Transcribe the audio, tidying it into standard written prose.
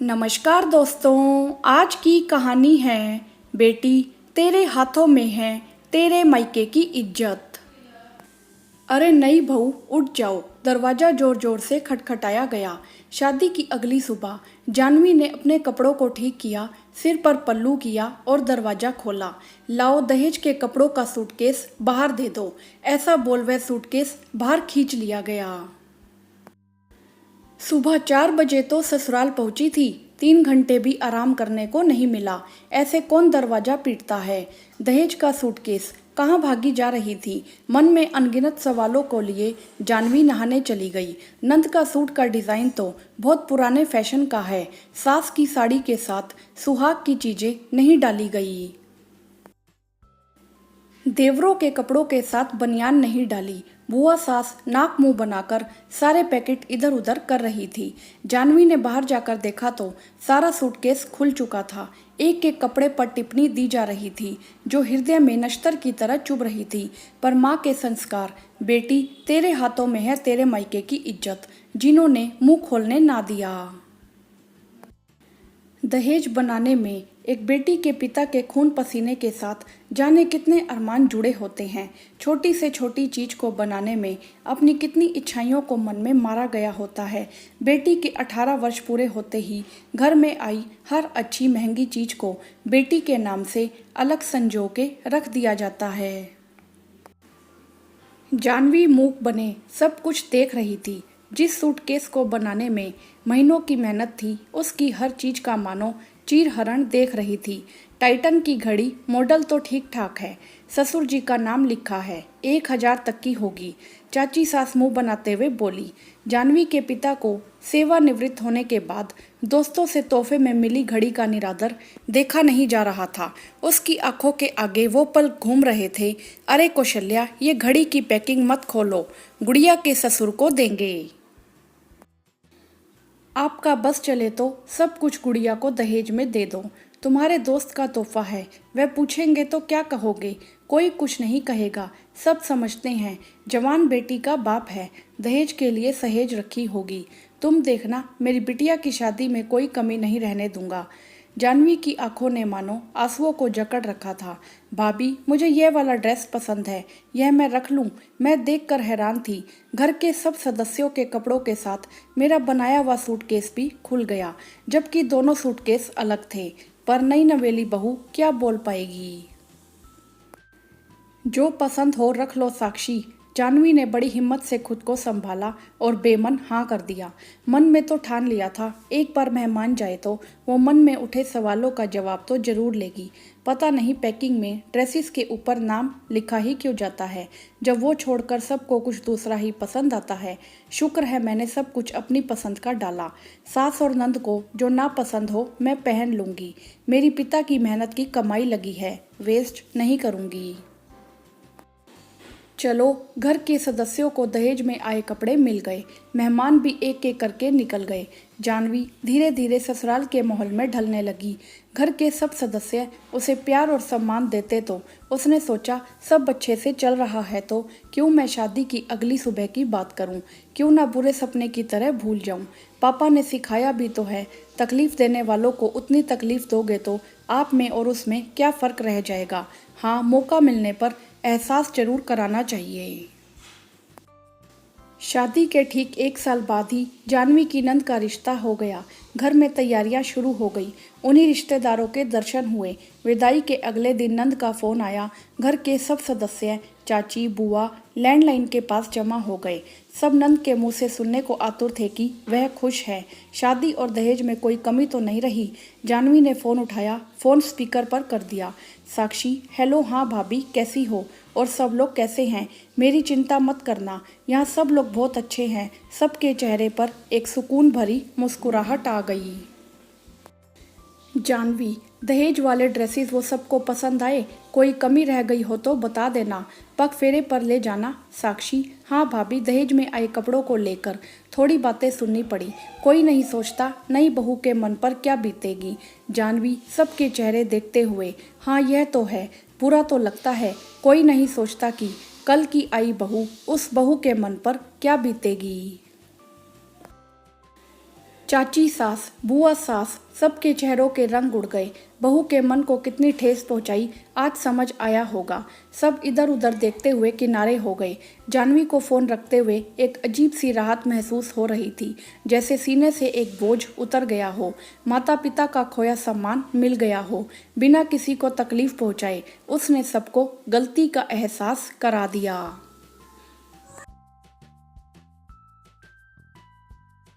नमस्कार दोस्तों, आज की कहानी है बेटी तेरे हाथों में है तेरे मायके की इज्जत। अरे नहीं बहू, उठ जाओ। दरवाजा जोर जोर से खटखटाया गया। शादी की अगली सुबह जानवी ने अपने कपड़ों को ठीक किया, सिर पर पल्लू किया और दरवाजा खोला। लाओ दहेज के कपड़ों का सूटकेस बाहर दे दो, ऐसा बोल वह सूटकेस बाहर खींच लिया गया। सुबह 4 बजे तो ससुराल पहुंची थी, 3 घंटे भी आराम करने को नहीं मिला। ऐसे कौन दरवाजा पीटता है। दहेज का सूटकेस कहाँ भागी जा रही थी। मन में अनगिनत सवालों को लिए जानवी नहाने चली गई। नंद का सूट का डिजाइन तो बहुत पुराने फैशन का है। सास की साड़ी के साथ सुहाग की चीजें नहीं डाली गई। देवरों के कपड़ों के साथ बनियान नहीं डाली। बुआ सास नाक मुंह बनाकर सारे पैकेट इधर उधर कर रही थी। जानवी ने बाहर जाकर देखा तो सारा सूटकेस खुल चुका था। एक एक कपड़े पर टिप्पणी दी जा रही थी जो हृदय में नश्तर की तरह चुभ रही थी। पर माँ के संस्कार, बेटी तेरे हाथों में है तेरे मायके की इज्जत, जिन्होंने मुंह खोलने ना दिया। दहेज बनाने में एक बेटी के पिता के खून पसीने के साथ जाने कितने अरमान जुड़े होते हैं। छोटी से छोटी चीज को बनाने में अपनी कितनी इच्छाइयों को मन में मारा गया होता है। बेटी के 18 वर्ष पूरे होते ही घर में आई हर अच्छी महंगी चीज को बेटी के नाम से अलग संजो के रख दिया जाता है। जानवी मूक बने सब कुछ देख रही थी। जिस सूटकेस को बनाने में महीनों की मेहनत थी, उसकी हर चीज का मानो चीरहरण देख रही थी। टाइटन की घड़ी मॉडल तो ठीक ठाक है, ससुर जी का नाम लिखा है, 1000 तक की होगी। चाची सास मुंह बनाते हुए बोली। जानवी के पिता को सेवानिवृत्त होने के बाद दोस्तों से तोहफे में मिली घड़ी का निरादर देखा नहीं जा रहा था। उसकी आंखों के आगे वो पल घूम रहे थे। अरे कौशल्या, ये घड़ी की पैकिंग मत खोलो, गुड़िया के ससुर को देंगे। आपका बस चले तो सब कुछ गुड़िया को दहेज में दे दो। तुम्हारे दोस्त का तोहफा है, वह पूछेंगे तो क्या कहोगे। कोई कुछ नहीं कहेगा, सब समझते हैं जवान बेटी का बाप है, दहेज के लिए सहेज रखी होगी। तुम देखना, मेरी बिटिया की शादी में कोई कमी नहीं रहने दूंगा। जानवी की आंखों ने मानो आंसुओं को जकड़ रखा था। भाभी, मुझे यह वाला ड्रेस पसंद है, यह मैं रख लूं? मैं देखकर हैरान थी। घर के सब सदस्यों के कपड़ों के साथ मेरा बनाया हुआ सूटकेस भी खुल गया, जबकि दोनों सूटकेस अलग थे। पर नई नवेली बहू क्या बोल पाएगी। जो पसंद हो रख लो साक्षी। जानवी ने बड़ी हिम्मत से खुद को संभाला और बेमन हाँ कर दिया। मन में तो ठान लिया था, एक बार मेहमान जाए तो वो मन में उठे सवालों का जवाब तो जरूर लेगी। पता नहीं पैकिंग में ड्रेसेस के ऊपर नाम लिखा ही क्यों जाता है, जब वो छोड़कर सबको कुछ दूसरा ही पसंद आता है। शुक्र है मैंने सब कुछ अपनी पसंद का डाला। सास और नंद को जो ना पसंद हो मैं पहन लूंगी। मेरी पिता की मेहनत की कमाई लगी है, वेस्ट नहीं करूंगी। चलो, घर के सदस्यों को दहेज में आए कपड़े मिल गए। मेहमान भी एक एक करके निकल गए। जानवी धीरे धीरे ससुराल के माहौल में ढलने लगी। घर के सब सदस्य उसे प्यार और सम्मान देते तो उसने सोचा सब अच्छे से चल रहा है तो क्यों मैं शादी की अगली सुबह की बात करूं, क्यों ना बुरे सपने की तरह भूल जाऊं। पापा ने सिखाया भी तो है, तकलीफ देने वालों को उतनी तकलीफ दोगे तो आप में और उसमें क्या फ़र्क रह जाएगा। हाँ, मौका मिलने पर एहसास जरूर कराना चाहिए। शादी के ठीक 1 साल बाद ही जानवी की नंद का रिश्ता हो गया। घर में तैयारियां शुरू हो गई। उन्हीं रिश्तेदारों के दर्शन हुए। विदाई के अगले दिन नंद का फोन आया। घर के सब सदस्य, चाची, बुआ लैंडलाइन के पास जमा हो गए। सब नंद के मुंह से सुनने को आतुर थे कि वह खुश है, शादी और दहेज में कोई कमी तो नहीं रही। जानवी ने फोन उठाया, फोन स्पीकर पर कर दिया। साक्षी, हेलो, हाँ भाभी कैसी हो और सब लोग कैसे हैं? मेरी चिंता मत करना, यहाँ सब लोग बहुत अच्छे हैं। सबके चेहरे पर एक सुकून भरी मुस्कुराहट आ गई। जानवी, दहेज वाले ड्रेसेस वो सबको पसंद आए? कोई कमी रह गई हो तो बता देना, पग फेरे पर ले जाना। साक्षी, हाँ भाभी, दहेज में आए कपड़ों को लेकर थोड़ी बातें सुननी पड़ी। कोई नहीं सोचता नई बहू के मन पर क्या बीतेगी। जानवी सबके चेहरे देखते हुए, हाँ यह तो है, बुरा तो लगता है। कोई नहीं सोचता कि कल की आई बहू, उस बहू के मन पर क्या बीतेगी। चाची सास, बुआ सास, सबके चेहरों के रंग उड़ गए। बहू के मन को कितनी ठेस पहुंचाई आज समझ आया होगा। सब इधर उधर देखते हुए किनारे हो गए। जानवी को फोन रखते हुए एक अजीब सी राहत महसूस हो रही थी, जैसे सीने से एक बोझ उतर गया हो, माता पिता का खोया सम्मान मिल गया हो। बिना किसी को तकलीफ पहुंचाए उसने सबको गलती का एहसास करा दिया।